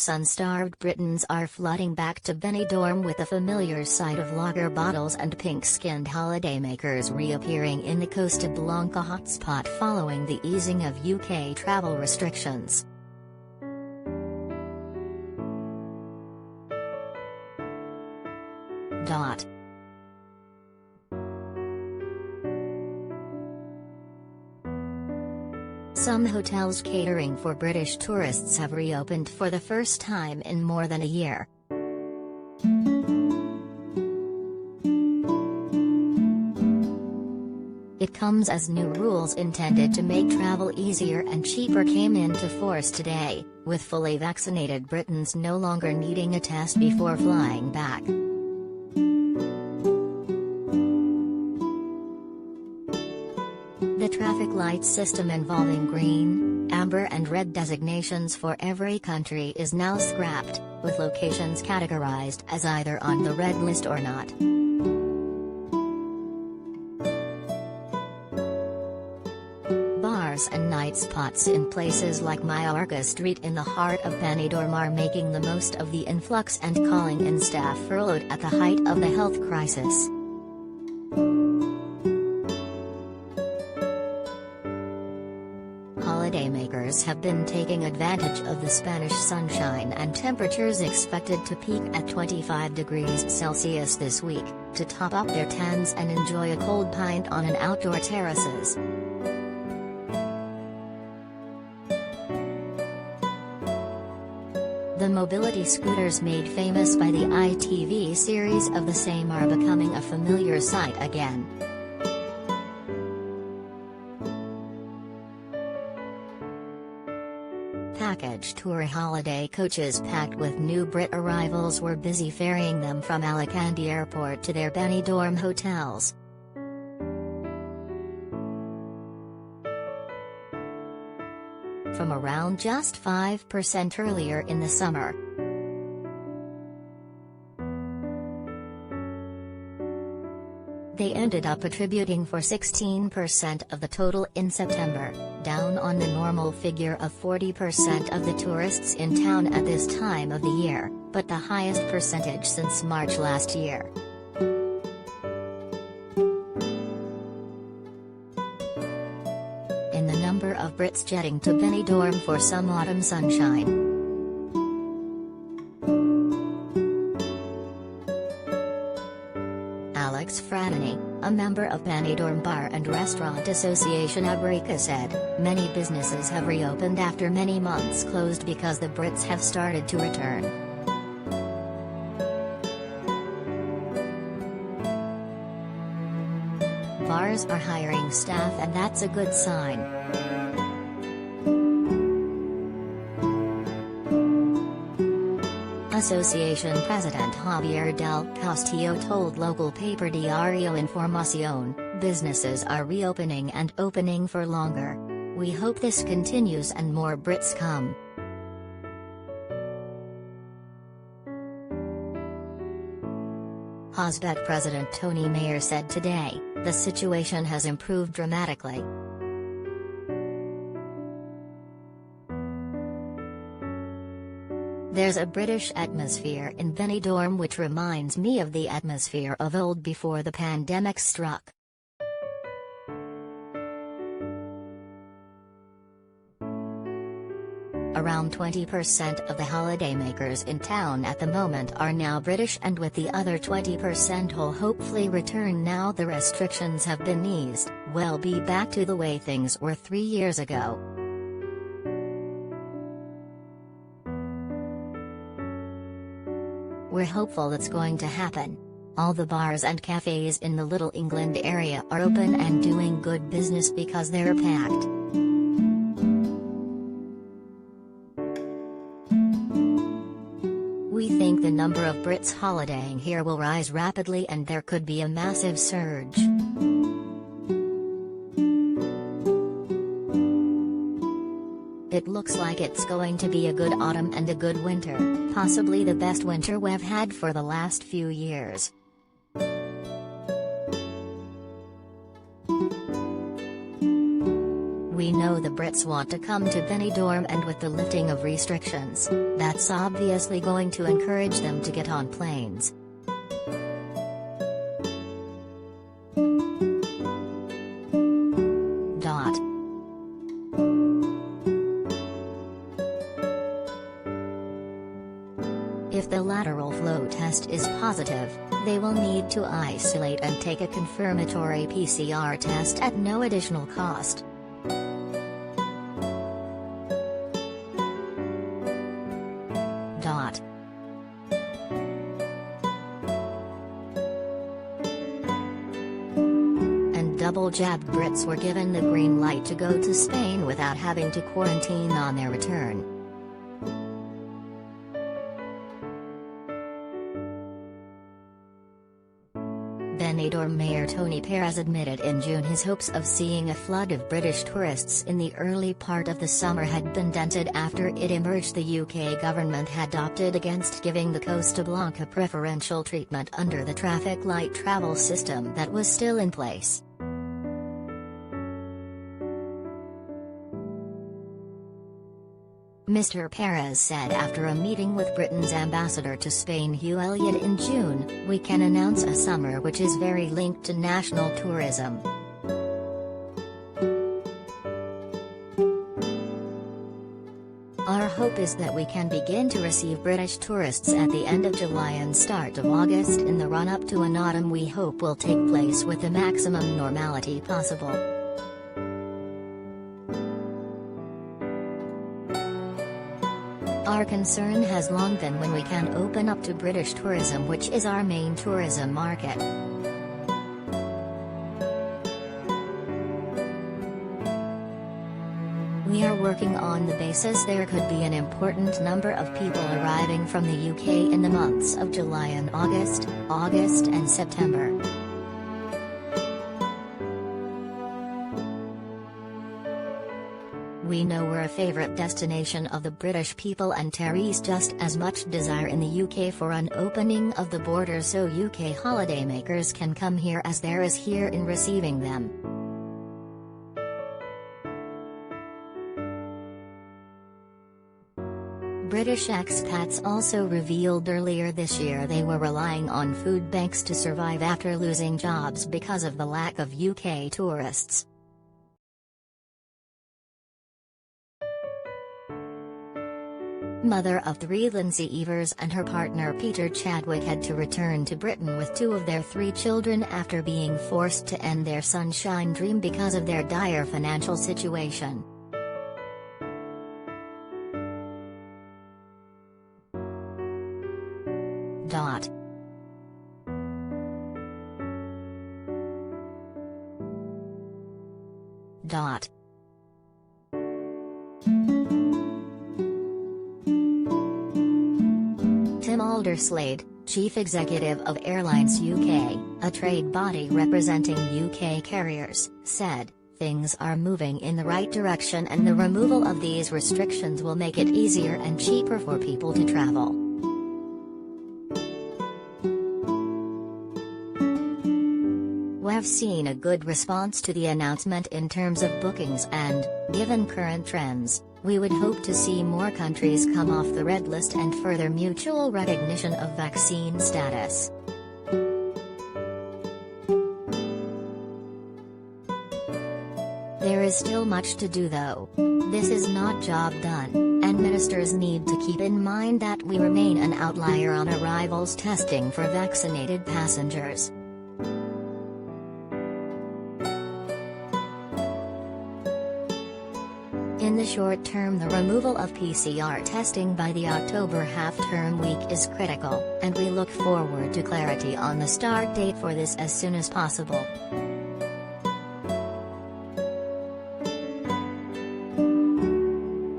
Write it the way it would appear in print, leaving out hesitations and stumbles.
sun-starved Britons are flooding back to Benidorm with the familiar sight of lager bottles and pink-skinned holidaymakers reappearing in the Costa Blanca hotspot following the easing of UK travel restrictions. Some hotels catering for British tourists have reopened for the first time in more than a year. It comes as new rules intended to make travel easier and cheaper came into force today, with fully vaccinated Britons no longer needing a test before flying back. The traffic light system involving green, amber and red designations for every country is now scrapped, with locations categorized as either on the red list or not. Bars and night spots in places like Mallorca Street in the heart of Benidorm are making the most of the influx and calling in staff furloughed at the height of the health crisis. Holidaymakers have been taking advantage of the Spanish sunshine and temperatures expected to peak at 25 degrees Celsius this week, to top up their tans and enjoy a cold pint on an outdoor terraces. The mobility scooters made famous by the ITV series of the same are becoming a familiar sight again. Package tour holiday coaches packed with new Brit arrivals were busy ferrying them from Alicante Airport to their Benidorm hotels. From around just 5% earlier in the summer. They ended up attributing for 16% of the total in September, down on the normal figure of 40% of the tourists in town at this time of the year, but the highest percentage since March last year. In the number of Brits jetting to Benidorm for some autumn sunshine. Alex Fratini, a member of Benidorm Bar and Restaurant Association Abrica said, many businesses have reopened after many months closed because the Brits have started to return. Bars are hiring staff and that's a good sign. Association President Javier del Castillo told local paper Diario Información, businesses are reopening and opening for longer. We hope this continues and more Brits come. Hotspot President Tony Mayer said today, the situation has improved dramatically. There's a British atmosphere in Benidorm which reminds me of the atmosphere of old before the pandemic struck. Around 20% of the holidaymakers in town at the moment are now British, and with the other 20% who'll hopefully return now the restrictions have been eased, we'll be back to the way things were 3 years ago. We're hopeful it's going to happen. All the bars and cafes in the Little England area are open and doing good business because they're packed. We think the number of Brits holidaying here will rise rapidly and there could be a massive surge. It looks like it's going to be a good autumn and a good winter, possibly the best winter we've had for the last few years. We know know the Brits want to come to Benidorm, and with the lifting of restrictions, that's obviously going to encourage them to get on planes. If the lateral flow test is positive, they will need to isolate and take a confirmatory PCR test at no additional cost. And double-jabbed Brits were given the green light to go to Spain without having to quarantine on their return. Benidorm Mayor Tony Perez admitted in June his hopes of seeing a flood of British tourists in the early part of the summer had been dented after it emerged the UK government had opted against giving the Costa Blanca preferential treatment under the traffic light travel system that was still in place. Mr. Perez said after a meeting with Britain's ambassador to Spain Hugh Elliott in June, "We can announce a summer which is very linked to national tourism. Our hope is that we can begin to receive British tourists at the end of July and start of August in the run-up to an autumn we hope will take place with the maximum normality possible." Our concern has long been when we can open up to British tourism, which is our main tourism market. We are working on the basis there could be an important number of people arriving from the UK in the months of July and August and September. We know we're a favourite destination of the British people, and there is just as much desire in the UK for an opening of the borders so UK holidaymakers can come here as there is here in receiving them. British expats also revealed earlier this year they were relying on food banks to survive after losing jobs because of the lack of UK tourists. Mother of three Lindsay Evers and her partner Peter Chadwick had to return to Britain with two of their three children after being forced to end their sunshine dream because of their dire financial situation. Tim Alderslade, Chief Executive of Airlines UK, a trade body representing UK carriers, said, "Things are moving in the right direction and the removal of these restrictions will make it easier and cheaper for people to travel." "We've seen a good response to the announcement in terms of bookings and, given current trends, we would hope to see more countries come off the red list and further mutual recognition of vaccine status." There is still much to do though. This is not job done, and ministers need to keep in mind that we remain an outlier on arrivals testing for vaccinated passengers. In the short term, the removal of PCR testing by the October half-term week is critical, and we look forward to clarity on the start date for this as soon as possible.